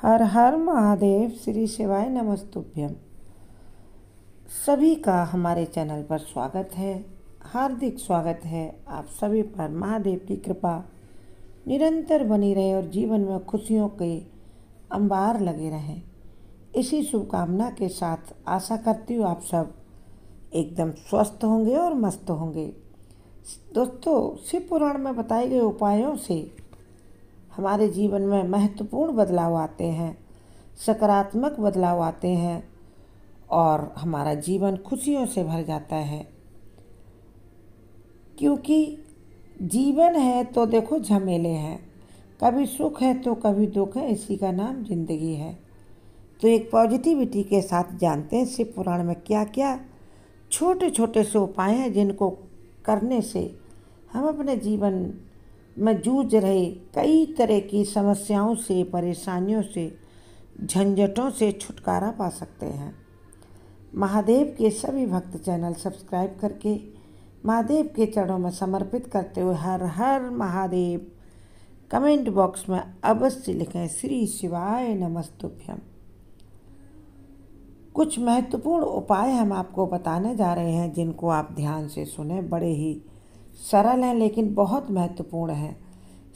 हर हर महादेव। श्री शिवाय नमस्तुभ्यम। सभी का हमारे चैनल पर स्वागत है, हार्दिक स्वागत है। आप सभी पर महादेव की कृपा निरंतर बनी रहे और जीवन में खुशियों के अंबार लगे रहें, इसी शुभकामना के साथ आशा करती हूँ आप सब एकदम स्वस्थ होंगे और मस्त होंगे। दोस्तों, शिव पुराण में बताए गए उपायों से हमारे जीवन में महत्वपूर्ण बदलाव आते हैं, सकारात्मक बदलाव आते हैं और हमारा जीवन खुशियों से भर जाता है। क्योंकि जीवन है तो देखो झमेले हैं, कभी सुख है तो कभी दुख है, इसी का नाम जिंदगी है। तो एक पॉजिटिविटी के साथ जानते हैं शिव पुराण में क्या क्या छोटे छोटे से उपाय हैं जिनको करने से हम अपने जीवन में जूझ रहे कई तरह की समस्याओं से, परेशानियों से, झंझटों से छुटकारा पा सकते हैं। महादेव के सभी भक्त चैनल सब्सक्राइब करके महादेव के चरणों में समर्पित करते हुए हर हर महादेव कमेंट बॉक्स में अवश्य लिखें श्री शिवाय नमस्तुभ्यम। कुछ महत्वपूर्ण उपाय हम आपको बताने जा रहे हैं जिनको आप ध्यान से सुने। बड़े ही सरल हैं लेकिन बहुत महत्वपूर्ण हैं।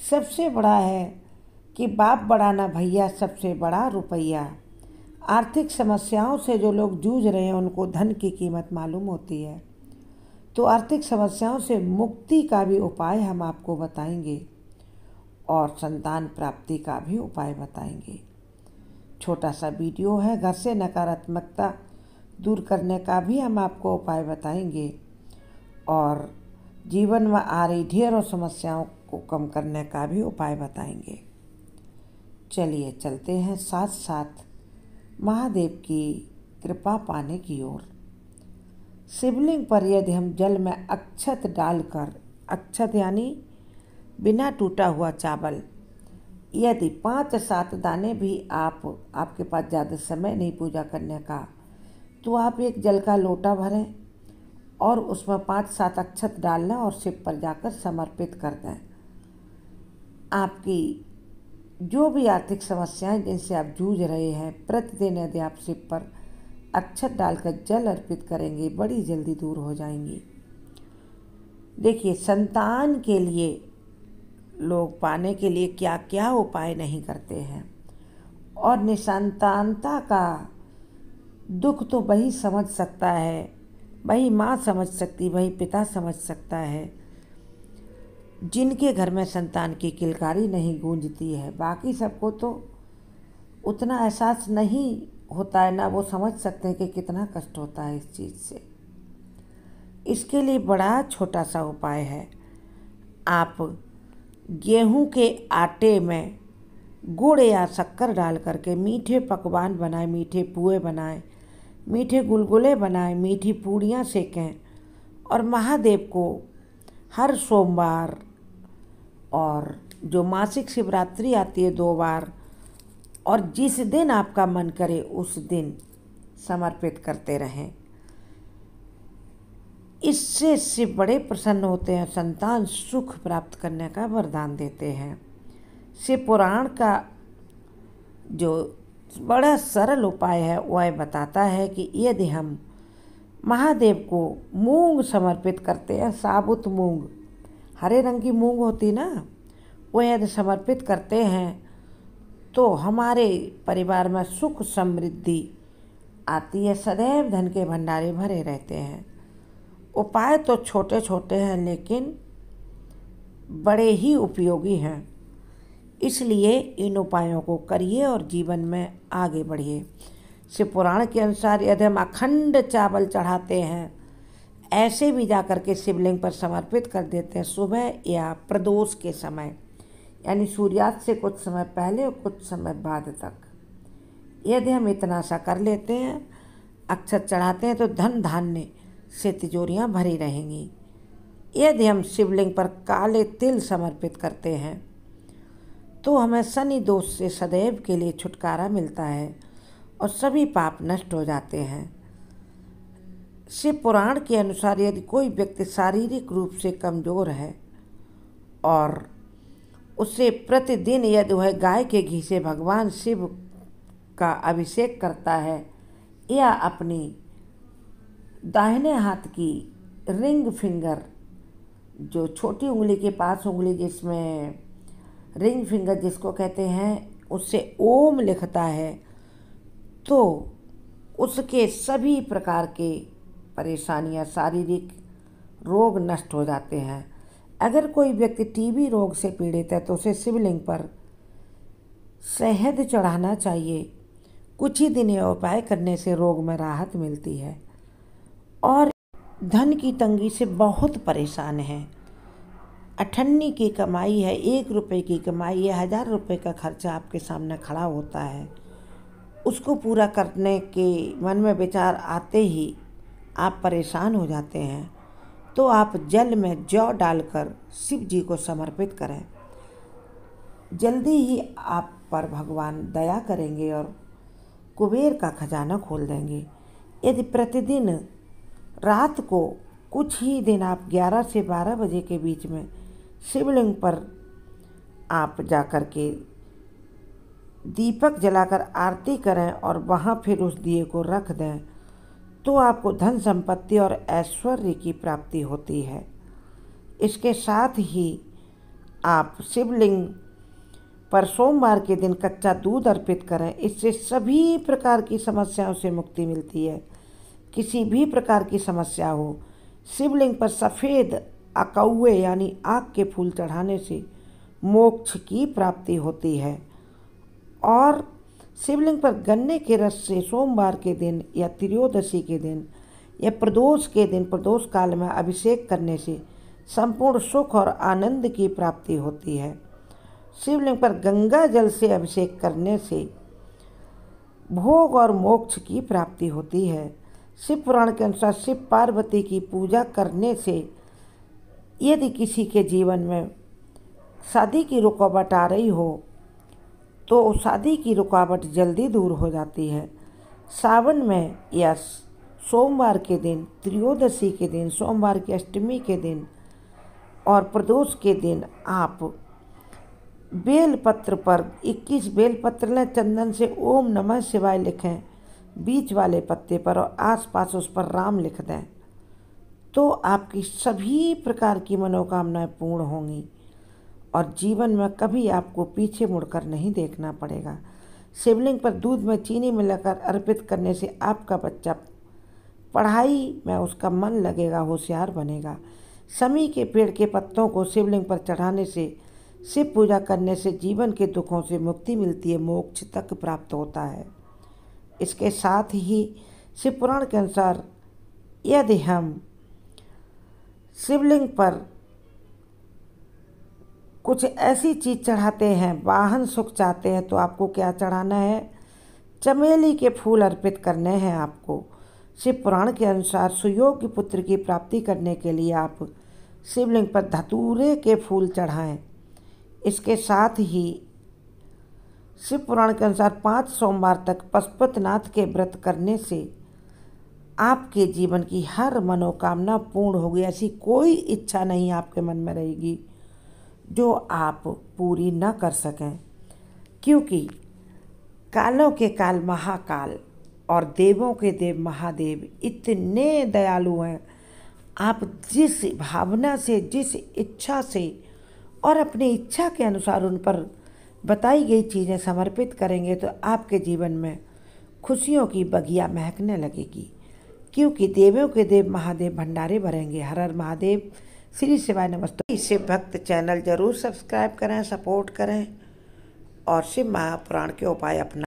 सबसे बड़ा है कि बाप बड़ा ना भैया, सबसे बड़ा रुपया। आर्थिक समस्याओं से जो लोग जूझ रहे हैं उनको धन की कीमत मालूम होती है, तो आर्थिक समस्याओं से मुक्ति का भी उपाय हम आपको बताएंगे और संतान प्राप्ति का भी उपाय बताएंगे। छोटा सा वीडियो है, घर से नकारात्मकता दूर करने का भी हम आपको उपाय बताएंगे और जीवन में आ रही ढेरों समस्याओं को कम करने का भी उपाय बताएंगे। चलिए चलते हैं साथ साथ महादेव की कृपा पाने की ओर। शिवलिंग पर यदि हम जल में अक्षत डालकर, अक्षत यानी बिना टूटा हुआ चावल, यदि 5-7 दाने भी आपके पास ज़्यादा समय नहीं पूजा करने का, तो आप एक जल का लोटा भरें और उसमें 5-7 अक्षत डालना और शिव पर जाकर समर्पित कर दें। आपकी जो भी आर्थिक समस्याएं जिनसे आप जूझ रहे हैं, प्रतिदिन यदि आप शिव पर अक्षत डालकर जल अर्पित करेंगे, बड़ी जल्दी दूर हो जाएंगी। देखिए, संतान के लिए लोग पाने के लिए क्या क्या उपाय नहीं करते हैं, और निसंतानता का दुख तो वही समझ सकता है, वही माँ समझ सकती, वही पिता समझ सकता है जिनके घर में संतान की किलकारी नहीं गूंजती है। बाकी सबको तो उतना एहसास नहीं होता है, ना वो समझ सकते हैं कि कितना कष्ट होता है इस चीज़ से। इसके लिए बड़ा छोटा सा उपाय है। आप गेहूं के आटे में गुड़ या शक्कर डाल करके मीठे पकवान बनाएं, मीठे पुए बनाएं, मीठे गुलगुले बनाएं, मीठी पूड़ियाँ सेकें और महादेव को हर सोमवार और जो मासिक शिवरात्रि आती है 2 बार, और जिस दिन आपका मन करे उस दिन समर्पित करते रहें। इससे शिव बड़े प्रसन्न होते हैं, संतान सुख प्राप्त करने का वरदान देते हैं। शिव पुराण का जो बड़ा सरल उपाय है वह बताता है कि यदि हम महादेव को मूंग समर्पित करते हैं, साबुत मूंग, हरे रंग की मूंग होती ना, वो यदि समर्पित करते हैं तो हमारे परिवार में सुख समृद्धि आती है, सदैव धन के भंडारे भरे रहते हैं। उपाय तो छोटे छोटे हैं लेकिन बड़े ही उपयोगी हैं, इसलिए इन उपायों को करिए और जीवन में आगे बढ़िए। शिव पुराण के अनुसार यदि हम अखंड चावल चढ़ाते हैं, ऐसे भी जा कर के शिवलिंग पर समर्पित कर देते हैं सुबह या प्रदोष के समय, यानी सूर्यास्त से कुछ समय पहले और कुछ समय बाद तक, यदि हम इतना सा कर लेते हैं, अक्षत चढ़ाते हैं, तो धन धान्य से तिजोरियाँ भरी रहेंगी। यदि हम शिवलिंग पर काले तिल समर्पित करते हैं तो हमें शनि दोष से सदैव के लिए छुटकारा मिलता है और सभी पाप नष्ट हो जाते हैं। शिव पुराण के अनुसार यदि कोई व्यक्ति शारीरिक रूप से कमज़ोर है और उसे प्रतिदिन यदि वह गाय के घी से भगवान शिव का अभिषेक करता है या अपनी दाहिने हाथ की रिंग फिंगर, जो छोटी उंगली के पास उंगली जिसमें रिंग फिंगर जिसको कहते हैं, उससे ओम लिखता है तो उसके सभी प्रकार के परेशानियां, शारीरिक रोग नष्ट हो जाते हैं। अगर कोई व्यक्ति टीबी रोग से पीड़ित है तो उसे शिवलिंग पर शहद चढ़ाना चाहिए। कुछ ही दिन यह उपाय करने से रोग में राहत मिलती है। और धन की तंगी से बहुत परेशान है, अठन्नी की कमाई है, 1 रुपये की कमाई है, 1000 रुपये का खर्चा आपके सामने खड़ा होता है, उसको पूरा करने के मन में विचार आते ही आप परेशान हो जाते हैं, तो आप जल में जौ डालकर शिव जी को समर्पित करें। जल्दी ही आप पर भगवान दया करेंगे और कुबेर का खजाना खोल देंगे। यदि प्रतिदिन रात को कुछ ही दिन आप 11 से 12 बजे के बीच में शिवलिंग पर आप जाकर के दीपक जलाकर आरती करें और वहाँ फिर उस दिए को रख दें, तो आपको धन संपत्ति और ऐश्वर्य की प्राप्ति होती है। इसके साथ ही आप शिवलिंग पर सोमवार के दिन कच्चा दूध अर्पित करें। इससे सभी प्रकार की समस्याओं से मुक्ति मिलती है। किसी भी प्रकार की समस्या हो, शिवलिंग पर सफ़ेद अकौवे यानी आग के फूल चढ़ाने से मोक्ष की प्राप्ति होती है। और शिवलिंग पर गन्ने के रस से सोमवार के दिन या त्रयोदशी के दिन या प्रदोष के दिन, प्रदोष काल में अभिषेक करने से संपूर्ण सुख और आनंद की प्राप्ति होती है। शिवलिंग पर गंगा जल से अभिषेक करने से भोग और मोक्ष की प्राप्ति होती है। शिव पुराण के अनुसार शिव पार्वती की पूजा करने से यदि किसी के जीवन में शादी की रुकावट आ रही हो तो शादी की रुकावट जल्दी दूर हो जाती है। सावन में या सोमवार के दिन, त्रयोदशी के दिन, सोमवार की अष्टमी के दिन और प्रदोष के दिन आप बेलपत्र पर 21 बेलपत्र लें, चंदन से ओम नमः शिवाय लिखें बीच वाले पत्ते पर और आसपास उस पर राम लिख दें, तो आपकी सभी प्रकार की मनोकामनाएं पूर्ण होंगी और जीवन में कभी आपको पीछे मुड़कर नहीं देखना पड़ेगा। शिवलिंग पर दूध में चीनी मिलाकर अर्पित करने से आपका बच्चा पढ़ाई में उसका मन लगेगा, होशियार बनेगा। समी के पेड़ के पत्तों को शिवलिंग पर चढ़ाने से, शिव पूजा करने से जीवन के दुखों से मुक्ति मिलती है, मोक्ष तक प्राप्त होता है। इसके साथ ही शिव पुराण के अनुसार यदि हम शिवलिंग पर कुछ ऐसी चीज़ चढ़ाते हैं, वाहन सुख चाहते हैं, तो आपको क्या चढ़ाना है? चमेली के फूल अर्पित करने हैं आपको। शिव पुराण के अनुसार सुयोग्य पुत्र की प्राप्ति करने के लिए आप शिवलिंग पर धतूरे के फूल चढ़ाएं। इसके साथ ही शिव पुराण के अनुसार 5 सोमवार तक पशुपतिनाथ के व्रत करने से आपके जीवन की हर मनोकामना पूर्ण होगी। ऐसी कोई इच्छा नहीं आपके मन में रहेगी जो आप पूरी न कर सकें, क्योंकि कालों के काल महाकाल और देवों के देव महादेव इतने दयालु हैं। आप जिस भावना से, जिस इच्छा से और अपनी इच्छा के अनुसार उन पर बताई गई चीज़ें समर्पित करेंगे तो आपके जीवन में खुशियों की बगिया महकने लगेगी, क्योंकि देवों के देव महादेव भंडारे भरेंगे। हर हर महादेव, श्री शिवाय नमस्ते। शिव भक्त चैनल जरूर सब्सक्राइब करें, सपोर्ट करें और शिव महापुराण के उपाय अपना